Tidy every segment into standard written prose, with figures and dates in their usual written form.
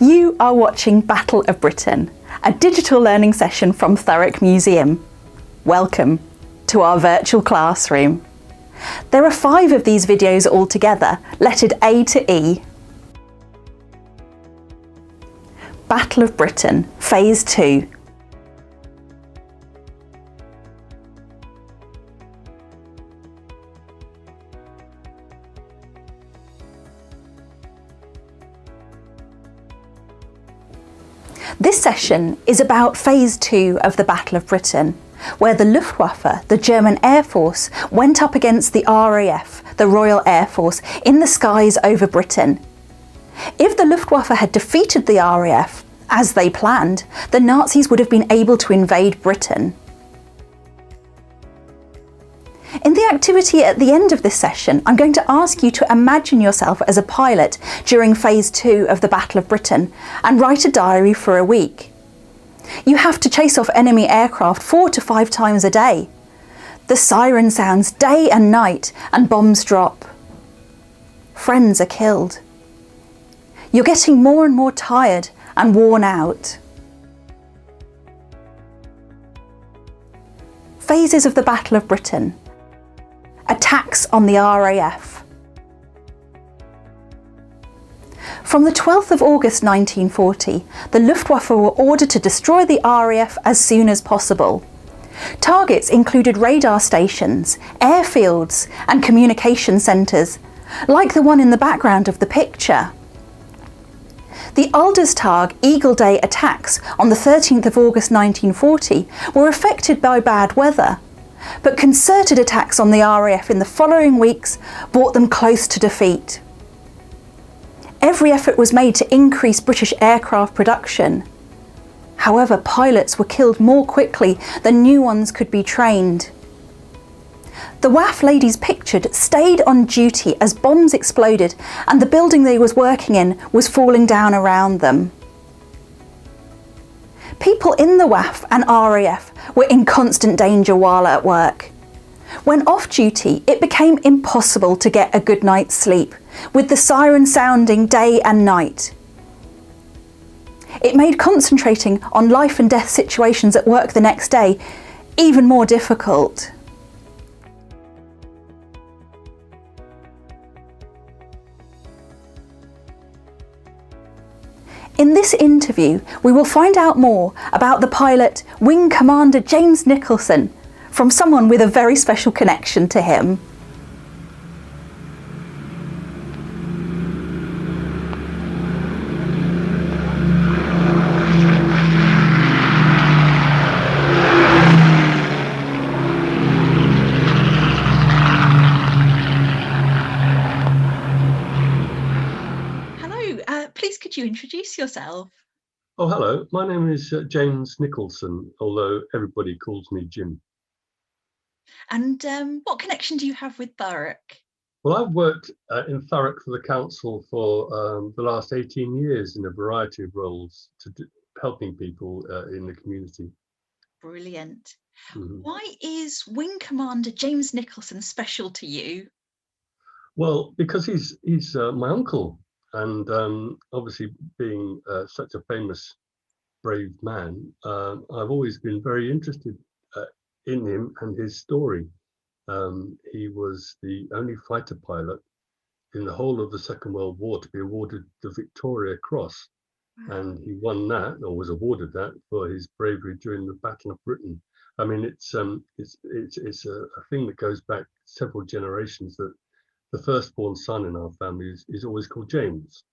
You are watching Battle of Britain, a digital learning session from Thurrock Museum. Welcome to our virtual classroom. There are 5 of these videos altogether, lettered A to E. Battle of Britain, Phase 2. This session is about Phase 2 of the Battle of Britain, where the Luftwaffe, the German Air Force, went up against the RAF, the Royal Air Force, in the skies over Britain. If the Luftwaffe had defeated the RAF, as they planned, the Nazis would have been able to invade Britain. In the activity at the end of this session, I'm going to ask you to imagine yourself as a pilot during Phase 2 of the Battle of Britain and write a diary for a week. You have to chase off enemy aircraft 4 to 5 times a day. The siren sounds day and night and bombs drop. Friends are killed. You're getting more and more tired and worn out. Phases of the Battle of Britain. Attacks on the RAF. From the 12th of August 1940, the Luftwaffe were ordered to destroy the RAF as soon as possible. Targets included radar stations, airfields and communication centres, like the one in the background of the picture. The Alderstag Eagle Day attacks on the 13th of August 1940 were affected by bad weather, but concerted attacks on the RAF in the following weeks brought them close to defeat. Every effort was made to increase British aircraft production. However, pilots were killed more quickly than new ones could be trained. The WAF ladies pictured stayed on duty as bombs exploded and the building they was working in was falling down around them. People in the WAF and RAF were in constant danger while at work. When off duty, it became impossible to get a good night's sleep, with the siren sounding day and night. It made concentrating on life and death situations at work the next day even more difficult. In this interview, we will find out more about the pilot Wing Commander James Nicholson from someone with a very special connection to him. Please could you introduce yourself? Oh, hello. My name is James Nicholson, although everybody calls me Jim. And what connection do you have with Thurrock? Well, I've worked in Thurrock for the council for the last 18 years in a variety of roles, helping people in the community. Brilliant. Why is Wing Commander James Nicholson special to you? Well, because he's my uncle. And obviously being such a famous, brave man, I've always been very interested in him and his story. He was the only fighter pilot in the whole of the Second World War to be awarded the Victoria Cross. Wow. And he won that, or was awarded that, for his bravery during the Battle of Britain. I mean, it's a thing that goes back several generations, that the firstborn son in our family is always called James.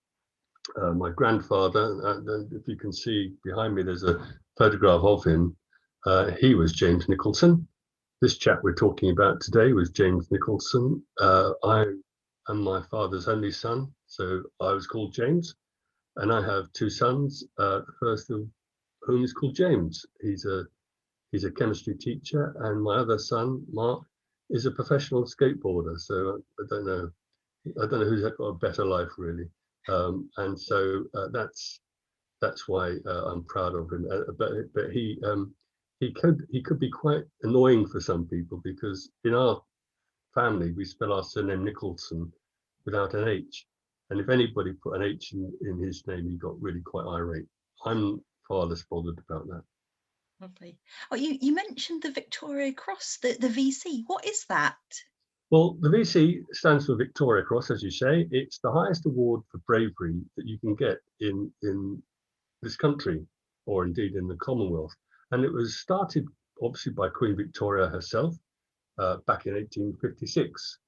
My grandfather, if you can see behind me, there's a photograph of him. He was James Nicholson. This chap we're talking about today was James Nicholson. I am my father's only son, so I was called James. And I have 2 sons, the first of whom is called James. He's a chemistry teacher, and my other son, Mark, is a professional skateboarder. So I don't know who's got a better life, really. And so that's why I'm proud of him. But he could be quite annoying for some people, because in our family we spell our surname Nicholson without an H. And if anybody put an H in his name, he got really quite irate. I'm far less bothered about that. Lovely. Oh, you mentioned the Victoria Cross, the VC. What is that? Well, the VC stands for Victoria Cross, as you say. It's the highest award for bravery that you can get in this country, or indeed in the Commonwealth. And it was started, obviously, by Queen Victoria herself back in 1856.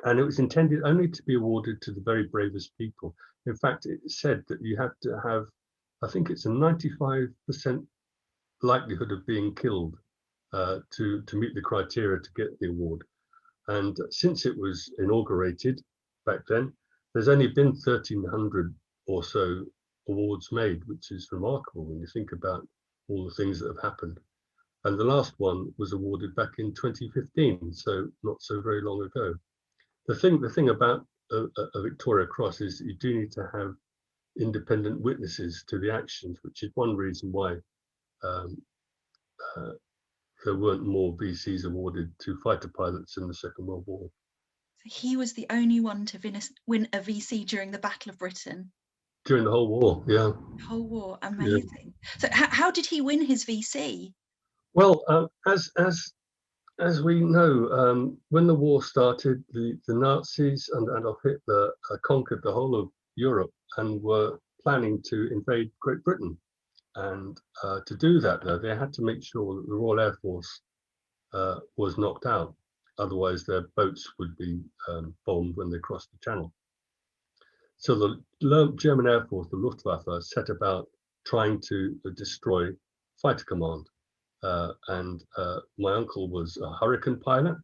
And it was intended only to be awarded to the very bravest people. In fact, it said that you had to have, I think it's a 95% likelihood of being killed to meet the criteria to get the award. And since it was inaugurated back then, there's only been 1,300 or so awards made, which is remarkable when you think about all the things that have happened. And the last one was awarded back in 2015, so not so very long ago. The thing about a Victoria Cross is that you do need to have independent witnesses to the actions, which is one reason why there weren't more VCs awarded to fighter pilots in the Second World War. So he was the only one to win a VC during the Battle of Britain. During the whole war, yeah. The whole war, amazing. Yeah. So how did he win his VC? Well, as we know, when the war started, the Nazis and Adolf Hitler conquered the whole of Europe and were planning to invade Great Britain. And to do that, though, they had to make sure that the Royal Air Force was knocked out. Otherwise, their boats would be bombed when they crossed the channel. So the German Air Force, the Luftwaffe, set about trying to destroy Fighter Command. And my uncle was a Hurricane pilot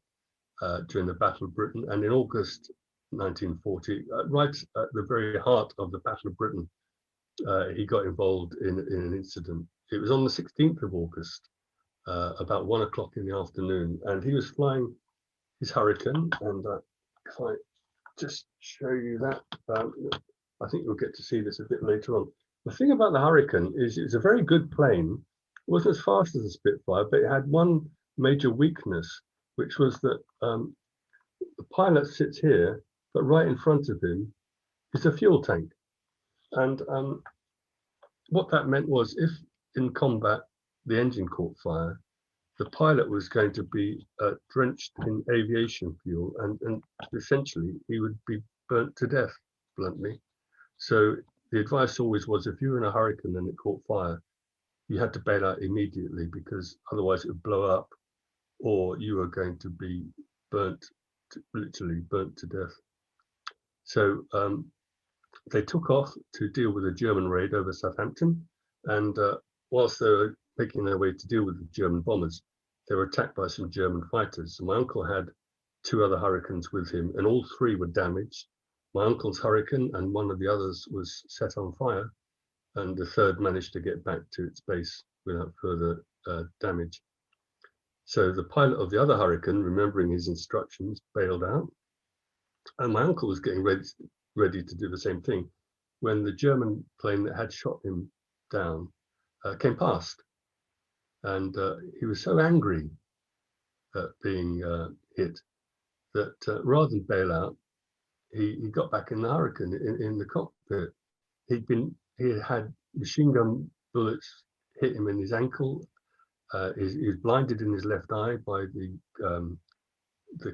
during the Battle of Britain. And in August 1940, right at the very heart of the Battle of Britain, he got involved in an incident. It was on the 16th of August, about 1 o'clock in the afternoon, and he was flying his Hurricane. And if I just show you that, I think you'll get to see this a bit later on. The thing about the Hurricane is it's a very good plane. It wasn't as fast as the Spitfire, but it had one major weakness, which was that the pilot sits here, but right in front of him is a fuel tank. And what that meant was, if in combat the engine caught fire, the pilot was going to be drenched in aviation fuel, and essentially he would be burnt to death, bluntly. So the advice always was, if you were in a Hurricane and it caught fire, you had to bail out immediately, because otherwise it would blow up, or you were going to be literally burnt to death. So they took off to deal with a German raid over Southampton, and whilst they were making their way to deal with the German bombers, they were attacked by some German fighters. So my uncle had 2 other Hurricanes with him, and all 3 were damaged. My uncle's Hurricane and one of the others was set on fire, and the 3rd managed to get back to its base without further damage. So the pilot of the other Hurricane, remembering his instructions, bailed out, and my uncle was getting ready to do the same thing when the German plane that had shot him down came past. And he was so angry at being hit that rather than bail out, he got back in the Hurricane in the cockpit. He had machine gun bullets hit him in his ankle. He was blinded in his left eye by the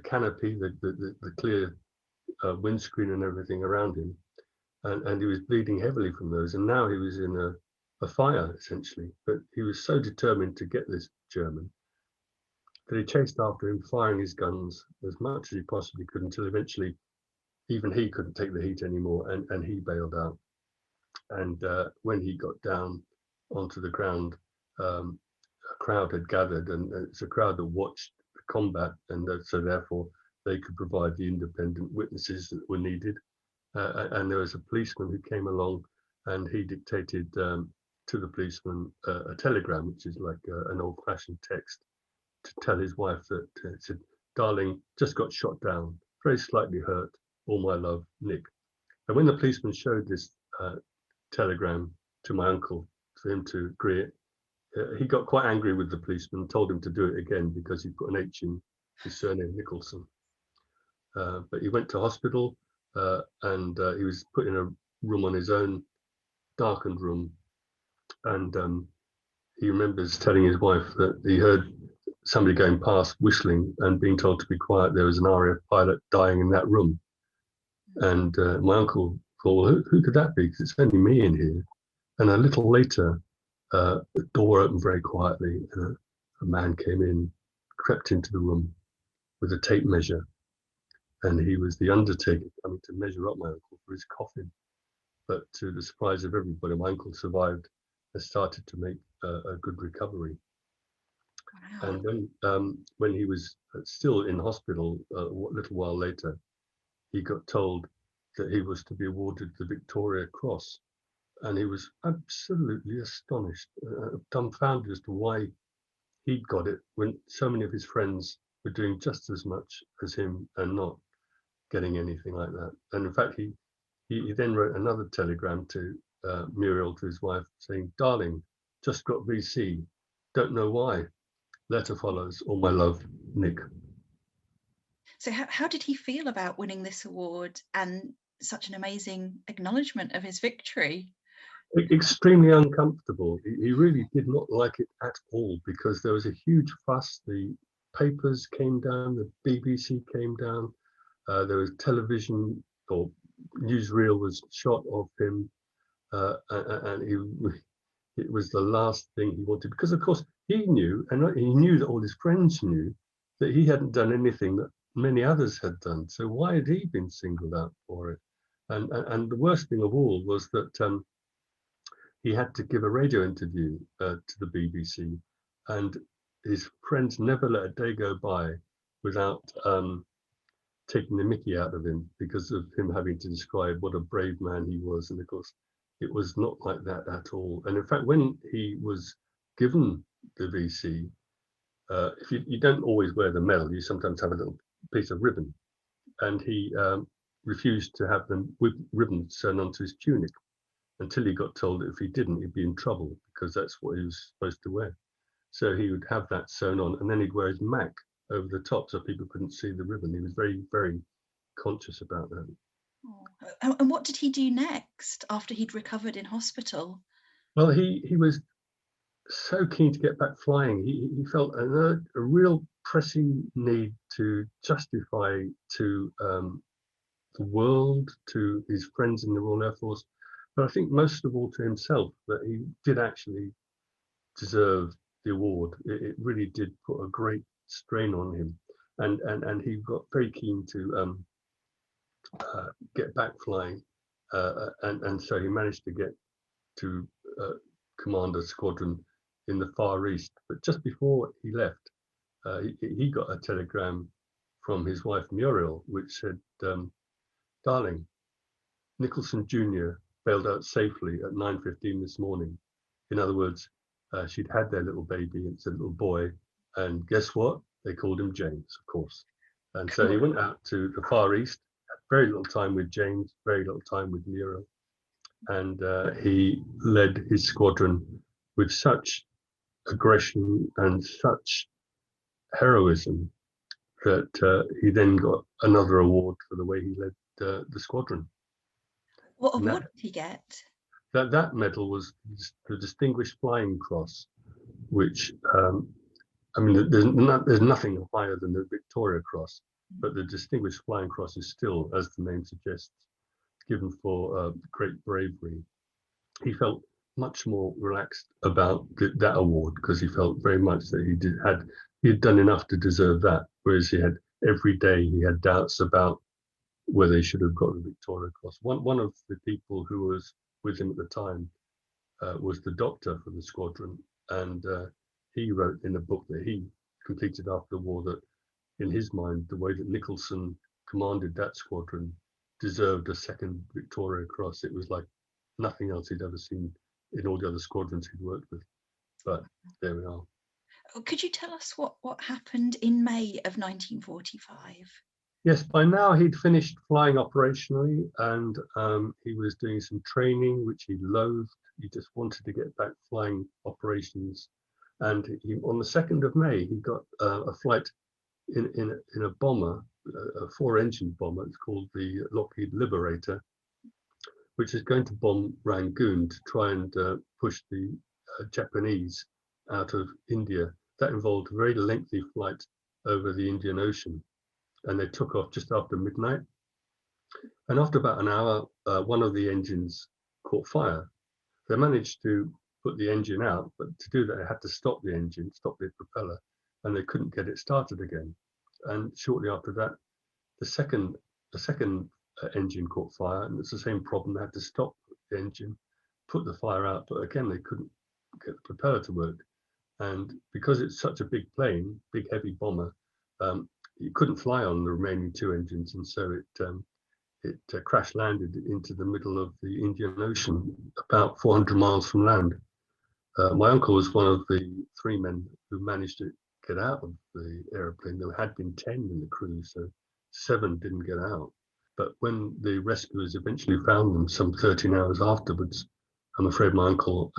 canopy, the clear windscreen and everything around him, and he was bleeding heavily from those. And now he was in a fire, essentially. But he was so determined to get this German that he chased after him, firing his guns as much as he possibly could, until eventually even he couldn't take the heat anymore, and he bailed out. And when he got down onto the ground, a crowd had gathered, and it's a crowd that watched the combat, and so therefore they could provide the independent witnesses that were needed. And there was a policeman who came along, and he dictated to the policeman a telegram, which is like an old-fashioned text, to tell his wife that it said, "Darling, just got shot down, very slightly hurt, all my love, Nick." And when the policeman showed this telegram to my uncle for him to agree it, he got quite angry with the policeman and told him to do it again, because he put an H in his surname, Nicholson. But he went to hospital, and he was put in a room on his own, darkened room, and he remembers telling his wife that he heard somebody going past whistling and being told to be quiet. There was an RAF pilot dying in that room. And my uncle thought, well, who could that be? Because it's only me in here. And a little later, the door opened very quietly, and a man came in, crept into the room with a tape measure. And he was the undertaker coming to measure up my uncle for his coffin. But to the surprise of everybody, my uncle survived and started to make a good recovery. Wow. And when he was still in hospital, a little while later, he got told that he was to be awarded the Victoria Cross. And he was absolutely astonished, dumbfounded as to why he'd got it when so many of his friends were doing just as much as him and not getting anything like that. And in fact, he then wrote another telegram to Muriel, to his wife, saying, "Darling, just got VC, don't know why. Letter follows, all my love, Nick." So how did he feel about winning this award and such an amazing acknowledgement of his victory? Extremely uncomfortable. He really did not like it at all, because there was a huge fuss. The papers came down, the BBC came down, there was television or newsreel was shot of him, and it was the last thing he wanted, because of course he knew, and he knew that all his friends knew, that he hadn't done anything that many others had done. So why had he been singled out for it? And the worst thing of all was that he had to give a radio interview to the BBC, and his friends never let a day go by without taking the mickey out of him, because of him having to describe what a brave man he was. And of course, it was not like that at all. And in fact, when he was given the VC, if you don't always wear the medal, you sometimes have a little piece of ribbon, and he refused to have the ribbon sewn onto his tunic, until he got told that if he didn't, he'd be in trouble, because that's what he was supposed to wear. So he would have that sewn on, and then he'd wear his Mac over the top so people couldn't see the ribbon. He was very, very conscious about that. Oh. And what did he do next after he'd recovered in hospital? Well, he was so keen to get back flying. He felt a real pressing need to justify to the world, to his friends in the Royal Air Force, but I think most of all to himself, that he did actually deserve the award. It really did put a great strain on him, and he got very keen to get back flying, and so he managed to get to command a squadron in the Far East. But just before he left, he got a telegram from his wife Muriel, which said, "Darling, Nicholson Jr. bailed out safely at 9:15 this morning." In other words, she'd had their little baby. It's a little boy, and guess what? They called him James, of course. And so he went out to the Far East, had very little time with James, very little time with Muriel, and he led his squadron with such aggression and such heroism that he then got another award for the way he led the squadron. What award did he get? That medal was the Distinguished Flying Cross, which I mean, there's nothing higher than the Victoria Cross, but the Distinguished Flying Cross is still, as the name suggests, given for great bravery. He felt much more relaxed about that award, because he felt very much that he had done enough to deserve that, whereas every day he had doubts about whether he should have got the Victoria Cross. One of the people who was with him at the time was the doctor for the squadron, and he wrote in a book that he completed after the war that, in his mind, the way that Nicholson commanded that squadron deserved a second Victoria Cross. It was like nothing else he'd ever seen in all the other squadrons he'd worked with. But there we are. Could you tell us what happened in May of 1945? Yes, by now he'd finished flying operationally, and he was doing some training, which he loathed. He just wanted to get back flying operations. And on the 2nd of May, he got a flight in a bomber a 4-engine bomber. It's called the Lockheed Liberator, which is going to bomb Rangoon to try and push the Japanese out of India. That involved a very lengthy flight over the Indian Ocean, and they took off just after midnight. And after about an hour, one of the engines caught fire. They managed to put the engine out, but to do that, they had to stop the engine, stop the propeller, and they couldn't get it started again. And shortly after that, the second engine caught fire, and it's the same problem. They had to stop the engine, put the fire out, but again, they couldn't get the propeller to work. And because it's such a big plane, big heavy bomber, it couldn't fly on the remaining 2 engines, and so it crash landed into the middle of the Indian Ocean, about 400 miles from land. My uncle was one of the 3 men who managed to get out of the aeroplane. There had been 10 in the crew, so 7 didn't get out. But when the rescuers eventually found them some 13 hours afterwards, I'm afraid my uncle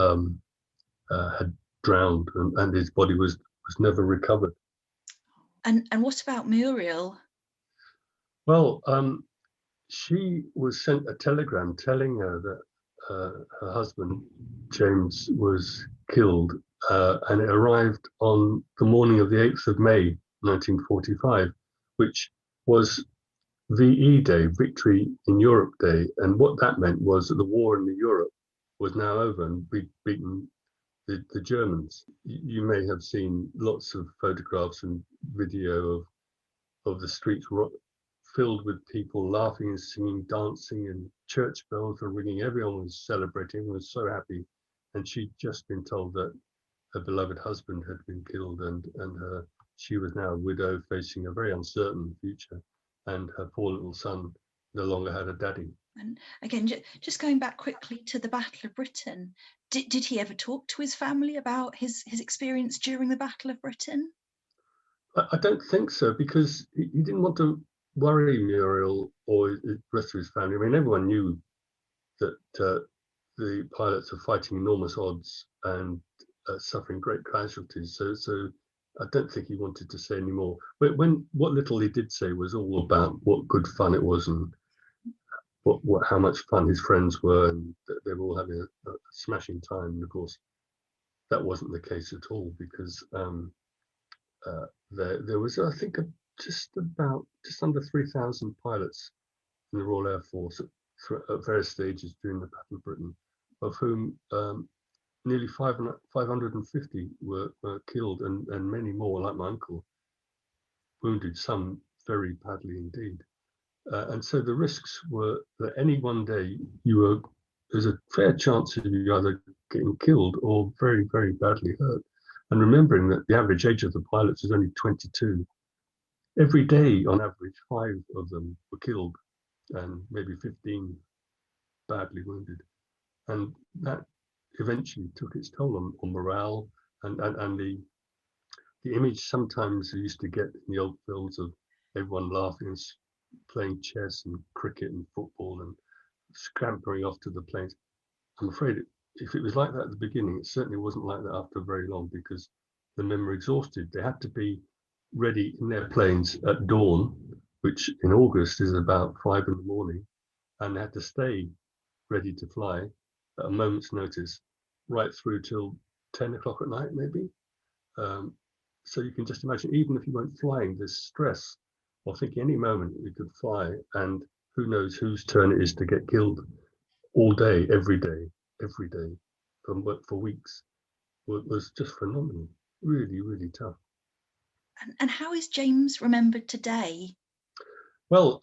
had drowned, and his body was never recovered. And what about Muriel? Well, she was sent a telegram telling her that her husband, James, was killed, and it arrived on the morning of the 8th of May, 1945, which was VE Day, Victory in Europe Day. And what that meant was that the war in Europe was now over and we'd beaten the Germans. You may have seen lots of photographs and video of the streets filled with people laughing and singing, dancing, and church bells were ringing. Everyone was celebrating, everyone was so happy. And she'd just been told that her beloved husband had been killed, and she was now a widow facing a very uncertain future, and her poor little son no longer had a daddy. And again, just going back quickly to the Battle of Britain, did he ever talk to his family about his experience during the Battle of Britain? I don't think so, because he didn't want to worry Muriel or the rest of his family. I mean, everyone knew that the pilots are fighting enormous odds and suffering great casualties. So I don't think he wanted to say any more. But what little he did say was all about what good fun it was, and how much fun his friends were, and that they were all having a smashing time. And of course, that wasn't the case at all, because there was, I think, just under 3,000 pilots in the Royal Air Force at various stages during the Battle of Britain, of whom nearly 550 were killed, and many more, like my uncle, wounded, some very badly indeed. And so the risks were that any one day there's a fair chance of you either getting killed or very, very badly hurt. And remembering that the average age of the pilots was only 22, every day on average 5 of them were killed and maybe 15 badly wounded. And that eventually took its toll on morale, and the image sometimes you used to get in the old films of everyone laughing and playing chess and cricket and football and scampering off to the planes. I'm afraid if it was like that at the beginning, it certainly wasn't like that after very long, because the men were exhausted. They had to be ready in their planes at dawn, which in August is about 5 in the morning, and they had to stay ready to fly at a moment's notice right through till 10 o'clock at night, maybe. So you can just imagine, even if you weren't flying, there's stress or thinking any moment you could fly, and who knows whose turn it is to get killed. All day, every day, for weeks, was just phenomenal. Really, really tough. And how is James remembered today? Well,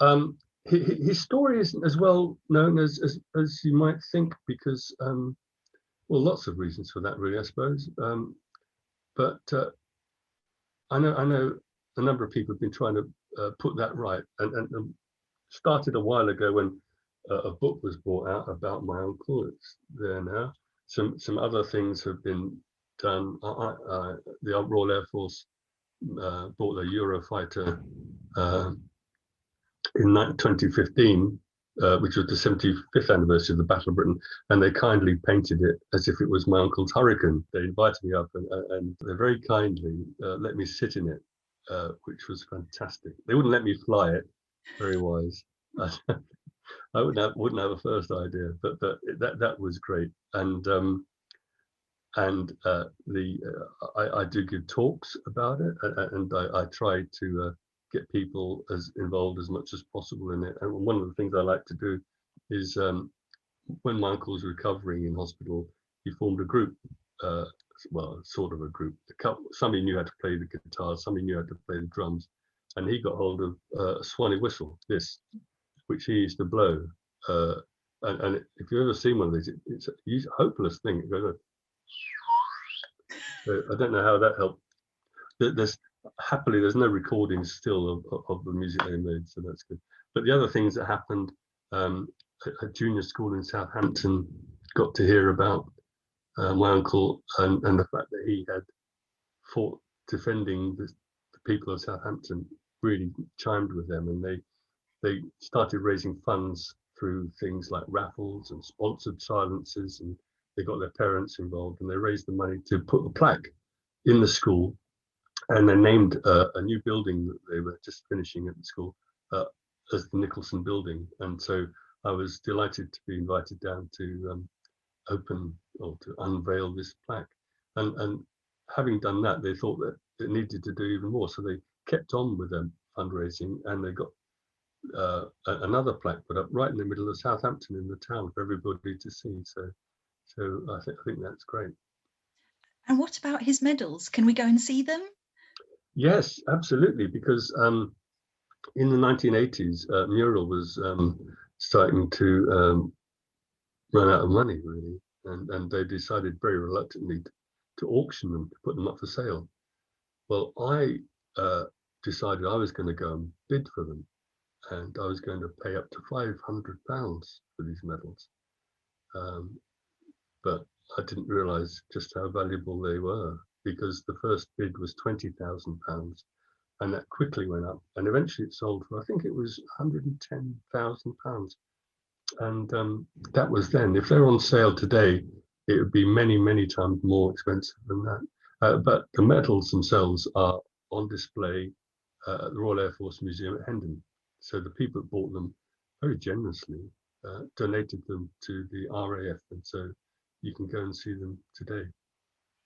his story isn't as well known as you might think, because well, lots of reasons for that, really, I suppose. But I know a number of people have been trying to put that right, and started a while ago when a book was brought out about my uncle. It's there now. Some other things have been done. The Royal Air Force bought the Eurofighter in 2015, which was the 75th anniversary of the Battle of Britain, and they kindly painted it as if it was my uncle's Hurricane. They invited me up, and they very kindly let me sit in it. which was fantastic. They wouldn't let me fly it, very wise. I wouldn't have a first idea, but that was great. And I do give talks about it, and I try to get people as involved as much as possible in it. And one of the things I like to do is when my uncle was recovering in hospital, he formed a group, well, sort of a group. Somebody knew how to play the guitar, somebody knew how to play the drums, and he got hold of a swanee whistle, which he used to blow. And if you've ever seen one of these, it's a hopeless thing. It goes, I don't know how that helped. Happily, there's no recordings still of the music they made, so that's good. But the other things that happened, a junior school in Southampton got to hear about my uncle and the fact that he had fought defending the people of Southampton really chimed with them, and they started raising funds through things like raffles and sponsored silences, and they got their parents involved, and they raised the money to put a plaque in the school, and they named a new building that they were just finishing at the school as the Nicholson building. And so I was delighted to be invited down to open or to unveil this plaque. And having done that, they thought that it needed to do even more, so they kept on with their fundraising, and they got another plaque put up right in the middle of Southampton in the town for everybody to see. So I think that's great. And what about his medals? Can we go and see them? Yes, absolutely, because in the 1980s, Mural was starting to run out of money, really, and they decided very reluctantly to auction them, to put them up for sale. Well, I decided I was going to go and bid for them, and I was going to pay up to £500 for these medals. But I didn't realise just how valuable they were, because the first bid was £20,000, and that quickly went up, and eventually it sold for, I think it was £110,000. And that was then. If they're on sale today, it would be many, many times more expensive than that. But the medals themselves are on display at the Royal Air Force Museum at Hendon. So the people that bought them very generously donated them to the RAF, and so you can go and see them today.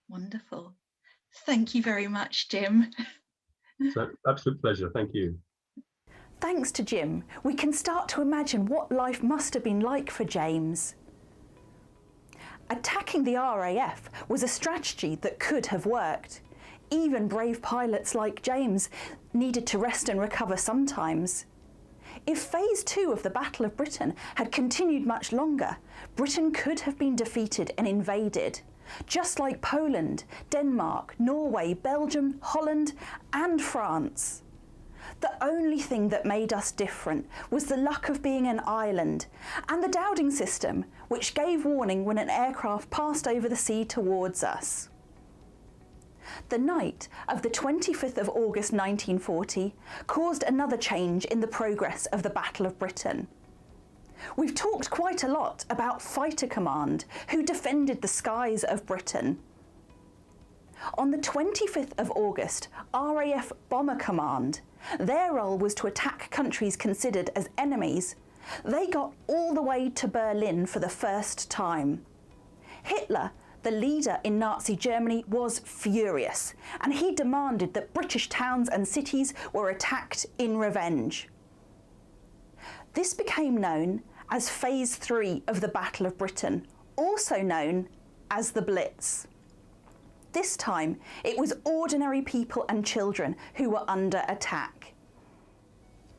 Wonderful. Thank you very much, Jim. It's an absolute pleasure. Thank you. Thanks to Jim, we can start to imagine what life must have been like for James. Attacking the RAF was a strategy that could have worked. Even brave pilots like James needed to rest and recover sometimes. If Phase 2 of the Battle of Britain had continued much longer, Britain could have been defeated and invaded, just like Poland, Denmark, Norway, Belgium, Holland and France. The only thing that made us different was the luck of being an island and the dowding system, which gave warning when an aircraft passed over the sea towards us. The night of the 25th of August 1940 caused another change in the progress of the Battle of Britain. We've talked quite a lot about Fighter Command, who defended the skies of Britain. On the 25th of August, RAF Bomber Command, their role was to attack countries considered as enemies. They got all the way to Berlin for the first time. Hitler, the leader in Nazi Germany, was furious, and he demanded that British towns and cities were attacked in revenge. This became known as Phase 3 of the Battle of Britain, also known as the Blitz. This time, it was ordinary people and children who were under attack.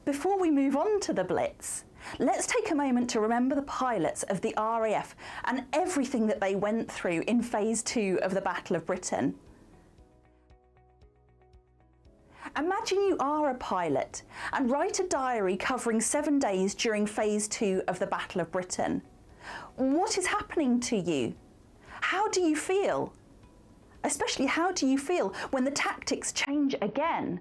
Before we move on to the Blitz, let's take a moment to remember the pilots of the RAF and everything that they went through in Phase 2 of the Battle of Britain. Imagine you are a pilot and write a diary covering 7 days during Phase 2 of the Battle of Britain. What is happening to you? How do you feel? Especially, how do you feel when the tactics change again?